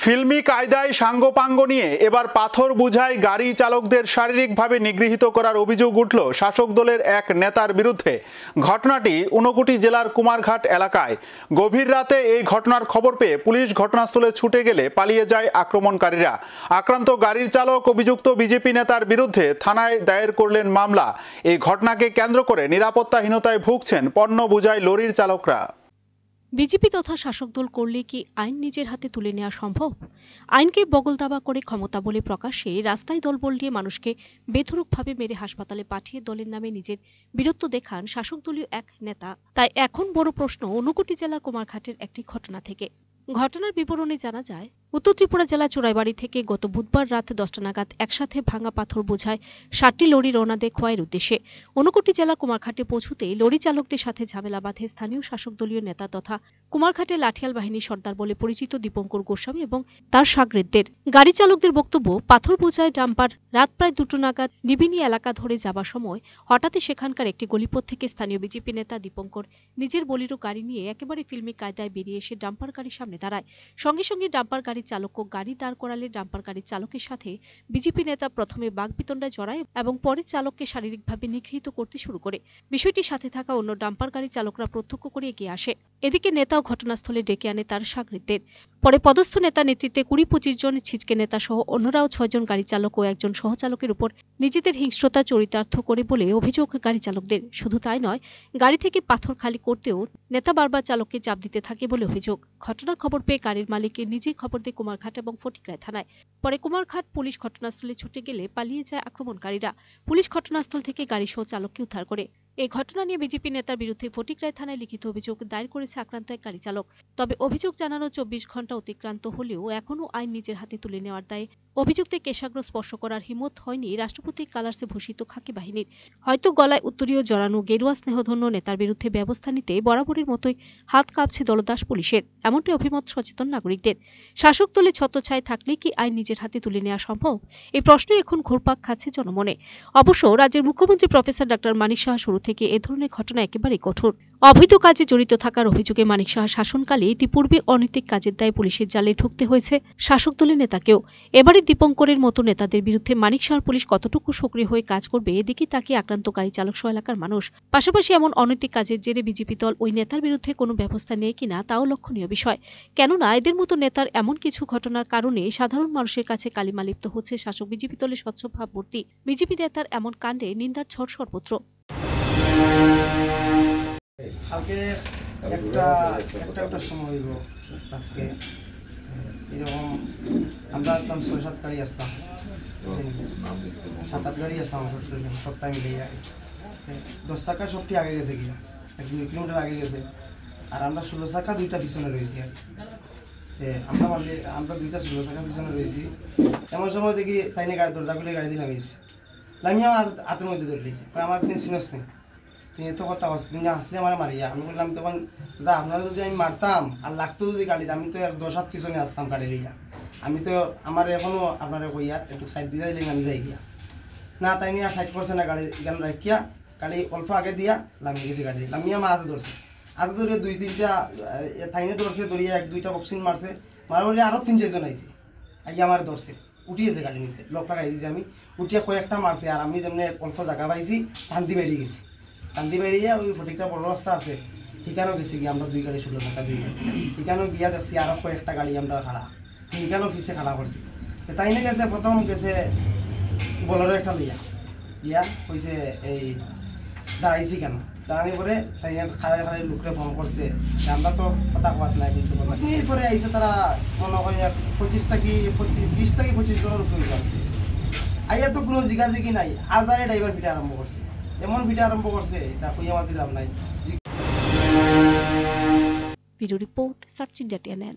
ফিল্মি কায়দায় সাঙ্গপাঙ্গ নিয়ে এবার পাথর বোঝাই গাড়ি চালকদের শারীরিকভাবে নিগৃহীত করার অভিযোগ উঠল শাসক দলের এক নেতার বিরুদ্ধে। ঘটনাটি ঊনকোটি জেলার কুমারঘাট এলাকায়। গভীর রাতে এই ঘটনার খবর পেয়ে পুলিশ ঘটনাস্থলে ছুটে গেলে পালিয়ে যায় আক্রমণকারীরা। আক্রান্ত গাড়ির চালক অভিযুক্ত বিজেপি নেতার বিরুদ্ধে থানায় দায়ের করলেন মামলা। এই ঘটনাকে কেন্দ্র করে নিরাপত্তাহীনতায় ভুগছেন পণ্য বোঝাই লরির চালকরা। বিজেপি তথা শাসক দল করলে কি আইন নিজের হাতে তুলে নেওয়া সম্ভব? আইনকে বগলদাবা করে ক্ষমতা বলে প্রকাশ্যে রাস্তায় দলবল নিয়ে মানুষকে বেধড়কভাবে মেরে হাসপাতালে পাঠিয়ে দলের নামে নিজের বীরত্ব দেখান শাসক দলীয় এক নেতা। তাই এখন বড় প্রশ্ন ঊনকোটি জেলার কুমারঘাটের একটি ঘটনা থেকে। ঘটনার বিবরণে জানা যায়, উত্তর ত্রিপুরা জেলা চোরাইবাড়ি থেকে গত বুধবার রাত 10টা নাগাদ একসাথে ভাঙা পাথর বোঝায় 7টি লরি রওনা দেয় খোয়াইয়ের উদ্দেশ্যে। ঊনকোটি জেলার কুমারঘাটে পৌঁছতে লরি চালকদের সাথে ঝামেলা বাঁধে স্থানীয় শাসক দলীয় নেতা তথা কুমারঘাটে লাঠিয়াল বাহিনীর সর্দার বলে পরিচিত দীপঙ্কর গোস্বামী এবং তার সাগরেদদের। গাড়ি চালকদের বক্তব্য, পাথর বোঝায় ডাম্পার রাত প্রায় 2টো নাগাদ নিবিনি এলাকা ধরে যাবার সময় হঠাৎই সেখানকার একটি গলিপথ থেকে স্থানীয় বিজেপি নেতা দীপঙ্কর নিজের বলিরো গাড়ি নিয়ে একেবারে ফিল্মি কায়দায় বেরিয়ে এসে ডাম্পার গাড়ির সামনে দাঁড়ায়। সঙ্গে সঙ্গে ডাম্পার গাড়ির চালকও গাড়ি দাঁড় করালে ডাম্পার গাড়ির চালকের সাথে বিজেপি নেতা প্রথমে বাগবিতণ্ডায় জড়ায় এবং পরে চালককে শারীরিকভাবে নিগৃহীত করতে শুরু করে। বিষয়টি সাথে থাকা অন্য ডাম্পার গাড়ি চালকরা প্রত্যক্ষ করে এগিয়ে আসে। এদিকে নেতাও ঘটনাস্থলে ডেকে আনে তার সাগরেদদের। পরে পদস্থ নেতা নেতৃত্বে 20-25 জন ছিচকে নেতা সহ অন্যরাও 6 জন গাড়ি চালক ও একজন সহচালকের উপর নিজেদের হিংস্রতা চরিতার্থ করে বলে অভিযোগ গাড়ি চালকদের। শুধু তাই নয়, গাড়ি থেকে পাথর খালি করতেও নেতা বারবার চালককে চাপ দিতে থাকে বলে অভিযোগ। ঘটনার খবর পেয়ে গাড়ির মালিকের নিজেই খবর দেয় কুমারঘাট এবং ফটিকরায় থানায়। পরে কুমারঘাট পুলিশ ঘটনাস্থলে ছুটে গেলে পালিয়ে যায় আক্রমণকারীরা। পুলিশ ঘটনাস্থল থেকে গাড়ি সহ চালককে উদ্ধার করে। এই ঘটনা নিয়ে বিজেপি নেতার বিরুদ্ধে ফটিকরায় থানায় লিখিত অভিযোগ দায়ের করেছে আক্রান্ত এক গাড়ি চালক। তবে অভিযোগ জানানো 24 ঘন্টা অতিক্রান্ত হলেও এখনও আইন নিজের হাতে তুলে নেওয়ার দায়ে অভিযুক্তের কেশাগ্র স্পর্শ করার হিম্মত হয়নি রাষ্ট্রপতি কালার্সে ভূষিত খাকি বাহিনীর। হয়তো গলায় উত্তরীয় জড়ানো গেরুয়া স্নেহধন্য নেতার বিরুদ্ধে ব্যবস্থা নিতে বরাবরের মতোই হাত কাঁপছে দলদাস পুলিশের, এমনটাই অভিমত সচেতন নাগরিকদের। শাসক দলে ছত্রছায়া থাকলে কি আইন নিজের হাতে তুলে নেওয়া সম্ভব? এই প্রশ্নই এখন ঘুরপাক খাচ্ছে জনমনে। অবশ্য রাজ্যের মুখ্যমন্ত্রী প্রফেসর ডক্টর মানিক সাহা শুরু থেকে এ ধরনের ঘটনা একেবারেই কঠোর। অবৈধ কাজে জড়িত থাকার অভিযোগে মানিক সাহা শাসনকালে ইতিপূর্বে অনৈতিক কাজের দায়ে পুলিশের জালে ঢুকতে হয়েছে শাসক দলের নেতাকেও। এবারে দীপঙ্করের মতো নেতাদের বিরুদ্ধে মানিক সাহার পুলিশ কতটুকু সক্রিয় হয়ে কাজ করবে এদিকে তাকিয়ে আক্রান্ত গাড়ি চালক সহ এলাকার মানুষ। পাশাপাশি এমন অনৈতিক কাজের জেরে বিজেপি দল ওই নেতার বিরুদ্ধে কোনো ব্যবস্থা নেয় কিনা তাও লক্ষণীয় বিষয়। কেননা এদের মতো নেতার এমন কিছু ঘটনার কারণে সাধারণ মানুষের কাছে কালিমা লিপ্ত হচ্ছে শাসক বিজেপি দলের স্বচ্ছ ভাবমূর্তি। বিজেপি নেতার এমন কাণ্ডে নিন্দার ঝড় সর্বত্র। কালকে একটা সময় হইব রাতকে এরকম আমরা একদম 6-7 গাড়ি আসতাম, 7-8 গাড়ি আসতাম সপ্তাহে মিলে। 10 চাকা সবটি আগে গেছে গিয়া 1-2 কিলোমিটার আগে গেছে, আর আমরা 16 চাকা 2টা পিছনে রয়েছি। আর আমরা 2টা 16 চাকা পিছনে রয়েছি। এমন সময় দেখি তাইনে গাড়ি দরজা খুলে গাড়ি দিয়ে নামিয়ে আমার হাতের মধ্যে ধরে দিয়েছে। আমার তিনি চিনস নেই, তিনি তো কথা তিনি আসলে আমার মারিয়া। আমি বললাম তখন, দাদা আপনারা যদি আমি মারতাম আর লাগতো যদি গাড়িতে, আমি তো 10 হাত পিছনে আসতাম গাড়ি লইয়া। আমি তো আমার এখনো আপনারা কইয়া একটু সাইড দিয়ে দিলেন, আমি যাই গিয়া না তাই নিয়ে সাইড করছে না, গাড়ি এখানে রাখিয়া গাড়ি অল্প আগে দিয়া লামিয়ে গেছি। গাড়ি লামিয়ে আমার হাতে ধরছে, হাতে ধরে 2-3টা থাইনে ধরছে, ধরিয়া 1-2টা বক্সিং মারছে। মারা বলে আরও 3-4 জন আইছে, আইয়া আমার ধরছে, উঠিয়েছে গাড়ি নিতে, লক লাগাই দিয়েছি। আমি উঠিয়া কয়েকটা মারছে, আর আমি যেমনি অল্প জায়গা পাইছি টান্দি বেরিয়ে গেছি। টান্দি বেরিয়ে ওই ফটিকটা বড় রাস্তা আছে সেখানেও গেছি গিয়ে আমরা 2 গাড়ি 16 চাকা 2 গাড়ি সেখানেও গিয়া দেখছি আরও কয়েকটা গাড়ি আমরা খাড়া, সেখানেও পিছিয়ে খাড়া করছি। তাই না গেছে প্রথম গেছে বলারও একটা লইয়া গিয়া হয়েছে এই দাঁড়াইছি কেন, দাঁড়ানোর পরে তাই খাড়ায় খাড়ায় লোকরে ফোন করছে, আমরা তো কথা কোয়াত নাই কিন্তু কথা। এরপরে আইসে তারা মনে হয় 20 থেকে 25 জনের উপরে যাচ্ছে। আইয়া তো কোনো জিগাজিগি নাই, আজারে ড্রাইভার ভিটা আরম্ভ করছে, এমন ভিটা আরম্ভ করছে তা কই আমার দিলাম নাই। Video report search India TNN।